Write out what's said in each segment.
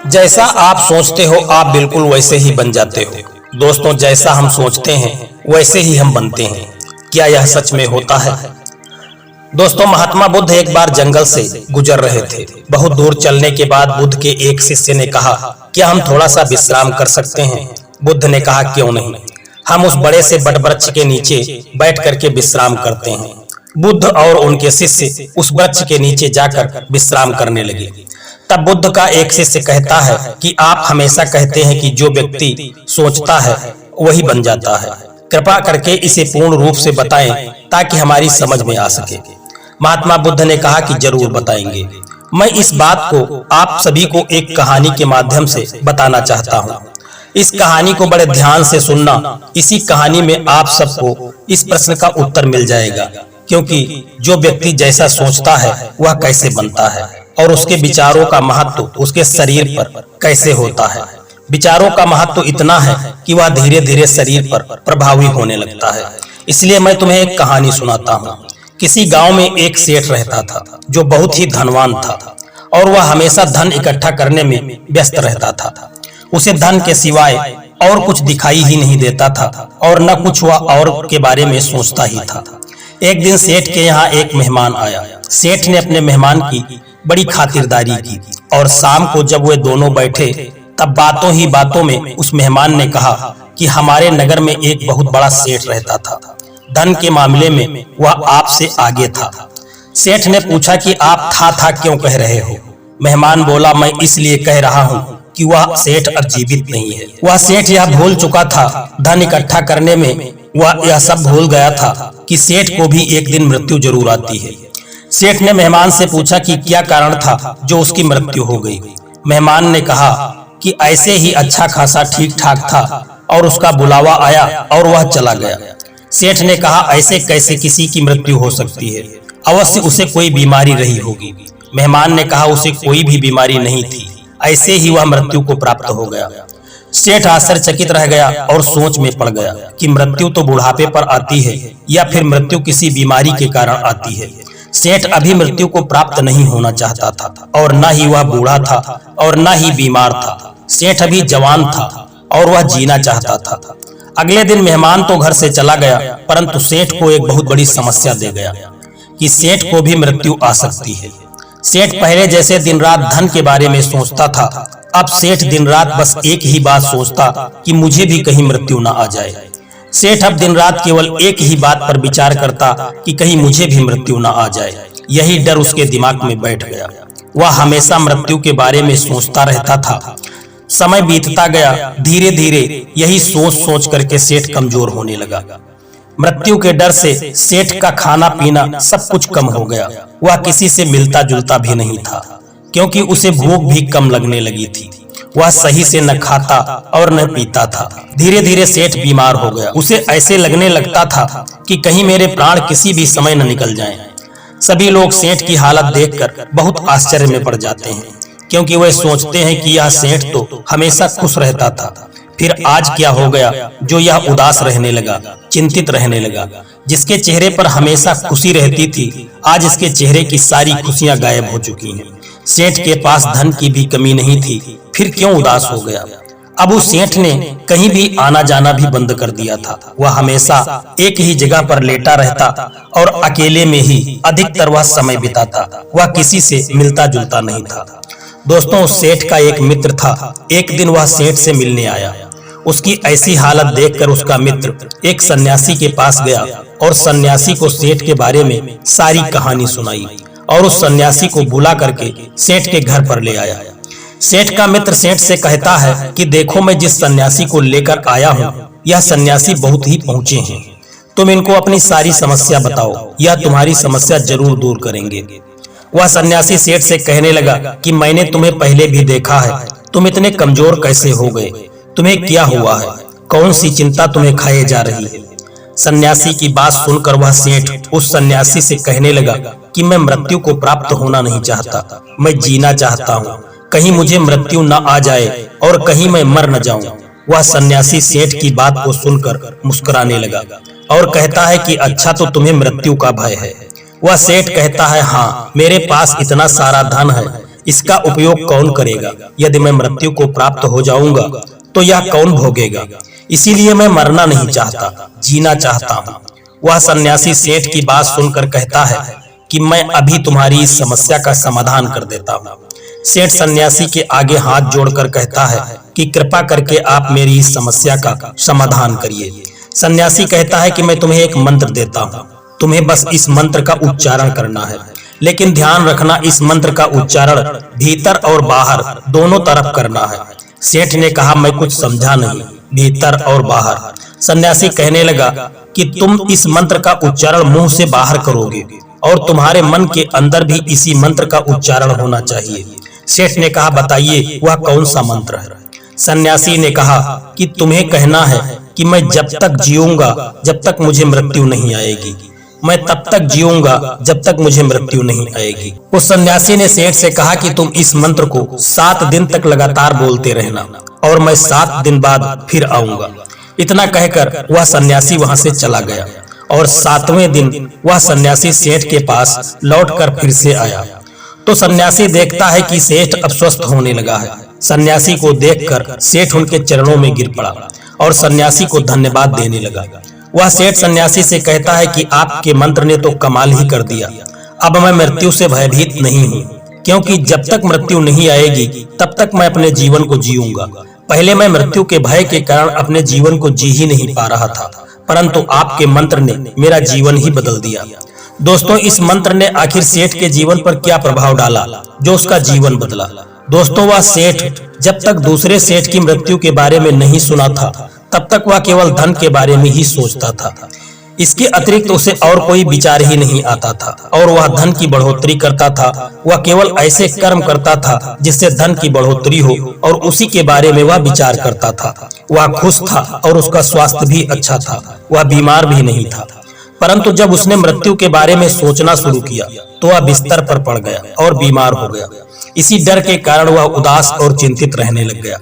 जैसा आप सोचते हो आप बिल्कुल वैसे ही बन जाते हो। दोस्तों, जैसा हम सोचते हैं वैसे ही हम बनते हैं। क्या यह सच में होता है? दोस्तों, महात्मा बुद्ध एक बार जंगल से गुजर रहे थे। बहुत दूर चलने के बाद बुद्ध के एक शिष्य ने कहा, क्या हम थोड़ा सा विश्राम कर सकते हैं? बुद्ध ने कहा, क्यों नहीं, हम उस बड़े से बट वृक्ष के नीचे बैठ करके विश्राम करते हैं। बुद्ध और उनके शिष्य उस वृक्ष के नीचे जाकर विश्राम करने लगे। तब बुद्ध का एक शिष्य कहता है कि आप हमेशा कहते हैं कि जो व्यक्ति सोचता है वही बन जाता है। कृपा करके इसे पूर्ण रूप से बताएं ताकि हमारी समझ में आ सके। महात्मा बुद्ध ने कहा कि जरूर बताएंगे। मैं इस बात को आप सभी को एक कहानी के माध्यम से बताना चाहता हूँ। इस कहानी को बड़े ध्यान से सुनना। इसी कहानी में आप सबको इस प्रश्न का उत्तर मिल जाएगा, क्योंकि जो व्यक्ति जैसा सोचता है वह कैसे बनता है और उसके विचारों का महत्व उसके शरीर पर कैसे होता है। विचारों का महत्व इतना है कि वह धीरे धीरे शरीर पर प्रभावी होने लगता है। इसलिए मैं तुम्हें एक कहानी सुनाता हूँ। किसी गांव में एक सेठ रहता था जो बहुत ही धनवान था और वह हमेशा धन इकट्ठा करने में व्यस्त रहता था। उसे धन के सिवाय और कुछ दिखाई ही नहीं देता था और न कुछ वह और के बारे में सोचता ही था। एक दिन सेठ के यहाँ एक मेहमान आया। सेठ ने अपने मेहमान की बड़ी खातिरदारी की और शाम को जब वे दोनों बैठे तब बातों ही बातों में उस मेहमान ने कहा कि हमारे नगर में एक बहुत बड़ा सेठ रहता था। धन के मामले में वह आपसे आगे था। सेठ ने पूछा कि आप था क्यों कह रहे हो? मेहमान बोला, मैं इसलिए कह रहा हूँ कि वह सेठ अब जीवित नहीं है। वह सेठ यह भूल चुका था, धन इकट्ठा करने में वह यह सब भूल गया था कि सेठ को भी एक दिन मृत्यु जरूर आती है। सेठ ने मेहमान से पूछा कि क्या कारण था जो उसकी मृत्यु हो गई। मेहमान ने कहा कि ऐसे ही अच्छा खासा ठीक ठाक था और उसका बुलावा आया और वह चला गया। सेठ ने कहा, ऐसे कैसे किसी की मृत्यु हो सकती है? अवश्य उसे कोई बीमारी रही होगी। मेहमान ने कहा, उसे कोई भी बीमारी नहीं थी, ऐसे ही वह मृत्यु को प्राप्त हो गया। सेठ आश्चर्यचकित रह गया और सोच में पड़ गया कि मृत्यु तो बुढ़ापे पर आती है या फिर मृत्यु किसी बीमारी के कारण आती है। सेठ अभी मृत्यु को प्राप्त नहीं होना चाहता था और न ही वह बूढ़ा था और न ही बीमार था। सेठ अभी जवान था और वह जीना चाहता था। अगले दिन मेहमान तो घर से चला गया, परंतु सेठ को एक बहुत बड़ी समस्या दे गया कि सेठ को भी मृत्यु आ सकती है। सेठ पहले जैसे दिन रात धन के बारे में सोचता था, अब सेठ दिन रात बस एक ही बात सोचता कि मुझे भी कहीं मृत्यु न आ जाए। सेठ अब दिन रात केवल एक ही बात पर विचार करता कि कहीं मुझे भी मृत्यु न आ जाए। यही डर उसके दिमाग में बैठ गया। वह हमेशा मृत्यु के बारे में सोचता रहता था। समय बीतता गया। धीरे धीरे यही सोच सोच करके सेठ कमजोर होने लगा। मृत्यु के डर से सेठ का खाना पीना सब कुछ कम हो गया। वह किसी से मिलता जुलता भी नहीं था, क्योंकि उसे भूख भी कम लगने लगी थी। वह सही से न खाता और न पीता था। धीरे धीरे सेठ बीमार हो गया। उसे ऐसे लगने लगता था कि कहीं मेरे प्राण किसी भी समय न निकल जाएं। सभी लोग सेठ की हालत देखकर बहुत आश्चर्य में पड़ जाते हैं, क्योंकि वे सोचते हैं कि यह सेठ तो हमेशा खुश रहता था, फिर आज क्या हो गया जो यह उदास रहने लगा, चिंतित रहने लगा। जिसके चेहरे पर हमेशा खुशी रहती थी, आज इसके चेहरे की सारी खुशियां गायब हो चुकी हैं। सेठ के पास धन की भी कमी नहीं थी, फिर क्यों उदास हो गया? अब उस सेठ ने कहीं भी आना जाना भी बंद कर दिया था। वह हमेशा एक ही जगह पर लेटा रहता और अकेले में ही अधिकतर वह समय बिताता। वह किसी से मिलता जुलता नहीं था। दोस्तों, उस सेठ का एक मित्र था। एक दिन वह सेठ से मिलने आया। उसकी ऐसी हालत देखकर उसका मित्र एक सन्यासी के पास गया और सन्यासी को सेठ के बारे में सारी कहानी सुनाई और उस सन्यासी को बुला करके सेठ के घर पर ले आया। सेठ का मित्र सेठ से कहता है कि देखो, मैं जिस सन्यासी को लेकर आया हूँ, यह सन्यासी बहुत ही पहुंचे हैं। तुम इनको अपनी सारी समस्या बताओ, यह तुम्हारी समस्या जरूर दूर करेंगे। वह सन्यासी सेठ से कहने लगा कि मैंने तुम्हें पहले भी देखा है, तुम इतने कमजोर कैसे हो गए? तुम्हें क्या हुआ है? कौन सी चिंता तुम्हें खाए जा रही है? सन्यासी की बात सुनकर वह सेठ उस सन्यासी से कहने लगा कि मैं मृत्यु को प्राप्त होना नहीं चाहता, मैं जीना चाहता हूँ। कहीं मुझे मृत्यु न आ जाए और कहीं मैं मर न जाऊं। वह सन्यासी सेठ की बात को सुनकर मुस्कुराने लगा और कहता है कि अच्छा, तो तुम्हें मृत्यु का भय है। वह सेठ कहता है, हाँ, मेरे पास इतना सारा धन है, इसका उपयोग कौन करेगा? यदि मैं मृत्यु को प्राप्त हो जाऊंगा तो यह कौन भोगेगा? इसीलिए मैं मरना नहीं चाहता, जीना चाहता हूँ। वह सन्यासी सेठ की बात सुनकर कहता है कि मैं अभी तुम्हारी इस समस्या का समाधान कर देता हूँ। सेठ सन्यासी के आगे हाथ जोड़कर कहता है कि कृपा करके आप मेरी इस समस्या का समाधान करिए। सन्यासी कहता है कि मैं तुम्हें एक मंत्र देता हूँ, तुम्हें बस इस मंत्र का उच्चारण करना है, लेकिन ध्यान रखना इस मंत्र का उच्चारण भीतर और बाहर दोनों तरफ करना है। सेठ ने कहा, मैं कुछ समझा नहीं, भीतर और बाहर? सन्यासी कहने लगा कि तुम इस मंत्र का उच्चारण मुंह से बाहर करोगे और तुम्हारे मन के अंदर भी इसी मंत्र का उच्चारण होना चाहिए। सेठ ने कहा, बताइए वह कौन सा मंत्र है? सन्यासी ने कहा कि तुम्हें कहना है कि मैं जब तक जीऊंगा जब तक मुझे मृत्यु नहीं आएगी, मैं तब तक जीऊंगा जब तक मुझे मृत्यु नहीं आएगी। उस सन्यासी ने सेठ से कहा कि तुम इस मंत्र को 7 दिन तक लगातार बोलते रहना और मैं 7 दिन बाद फिर आऊंगा। इतना कहकर वह सन्यासी वहां से चला गया और 7वें दिन वह सन्यासी सेठ के पास लौटकर फिर से आया तो सन्यासी देखता है कि सेठ अब स्वस्थ होने लगा है। सन्यासी को देखकर सेठ उनके चरणों में गिर पड़ा और सन्यासी को धन्यवाद देने लगा। वह सेठ सन्यासी से कहता है कि आपके मंत्र ने तो कमाल ही कर दिया, अब मैं मृत्यु से भयभीत नहीं हूँ, क्योंकि जब तक मृत्यु नहीं आएगी तब तक मैं अपने जीवन को जीऊंगा। पहले मैं मृत्यु के भय के कारण अपने जीवन को जी ही नहीं पा रहा था, परंतु आपके मंत्र ने मेरा जीवन ही बदल दिया। दोस्तों, इस मंत्र ने आखिर सेठ के जीवन पर क्या प्रभाव डाला जो उसका जीवन बदला? दोस्तों, वह सेठ जब तक दूसरे सेठ की मृत्यु के बारे में नहीं सुना था तब तक वह केवल धन के बारे में ही सोचता था। इसके अतिरिक्त उसे और कोई विचार ही नहीं आता था और वह धन की बढ़ोतरी करता था। वह केवल ऐसे कर्म करता था जिससे धन की बढ़ोतरी हो और उसी के बारे में वह विचार करता था। वह खुश था और उसका स्वास्थ्य भी अच्छा था, वह बीमार भी नहीं था। परंतु जब उसने मृत्यु के बारे में सोचना शुरू किया तो वह बिस्तर पर पड़ गया और बीमार हो गया। इसी डर के कारण वह उदास और चिंतित रहने लग गया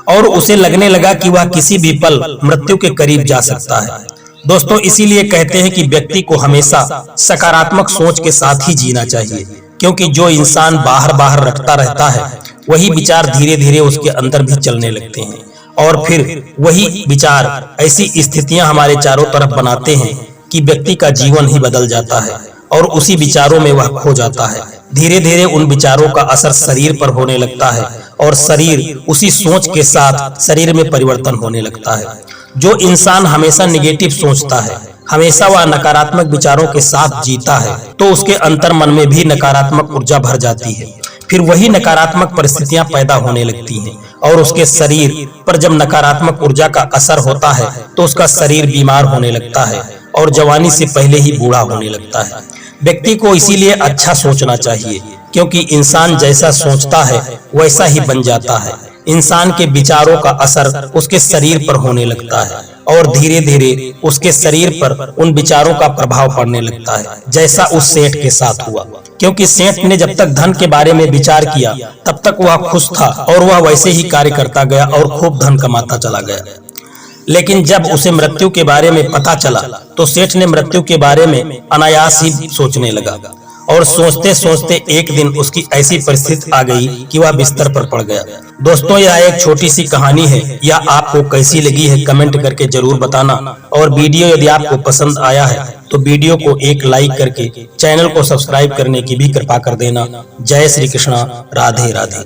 और उसे लगने लगा कि वह किसी भी पल मृत्यु के करीब जा सकता है। दोस्तों, इसीलिए कहते हैं कि व्यक्ति को हमेशा सकारात्मक सोच के साथ ही जीना चाहिए, क्योंकि जो इंसान बाहर बाहर रटता रहता है वही विचार धीरे धीरे उसके अंदर भी चलने लगते हैं और फिर वही विचार ऐसी स्थितियां हमारे चारों तरफ बनाते हैं कि व्यक्ति का जीवन ही बदल जाता है और उसी विचारों में वह खो जाता है। धीरे धीरे उन विचारों का असर शरीर पर होने लगता है और शरीर उसी सोच के साथ शरीर में परिवर्तन होने लगता है। जो इंसान हमेशा निगेटिव सोचता है, हमेशा वह नकारात्मक विचारों के साथ जीता है, तो उसके अंतर मन में भी नकारात्मक ऊर्जा भर जाती है। फिर वही नकारात्मक परिस्थितियां पैदा होने लगती हैं और उसके शरीर पर जब नकारात्मक ऊर्जा का असर होता है तो उसका शरीर बीमार होने लगता है और जवानी से पहले ही बूढ़ा होने लगता है। व्यक्ति को इसीलिए अच्छा सोचना चाहिए, क्योंकि इंसान जैसा सोचता है वैसा ही बन जाता है। इंसान के विचारों का असर उसके शरीर पर होने लगता है और धीरे धीरे उसके शरीर पर उन विचारों का प्रभाव पड़ने लगता है, जैसा उस सेठ के साथ हुआ। क्योंकि सेठ ने जब तक धन के बारे में विचार किया तब तक वह खुश था और वह वैसे ही कार्य करता गया और खूब धन कमाता चला गया। लेकिन जब उसे मृत्यु के बारे में पता चला तो सेठ ने मृत्यु के बारे में अनायास ही सोचने लगा और सोचते सोचते एक दिन उसकी ऐसी परिस्थिति आ गई कि वह बिस्तर पर पड़ गया। दोस्तों, यह एक छोटी सी कहानी है। यह आपको कैसी लगी है कमेंट करके जरूर बताना और वीडियो यदि आपको पसंद आया है तो वीडियो को एक लाइक करके चैनल को सब्सक्राइब करने की भी कृपा कर देना। जय श्री कृष्णा, राधे राधे।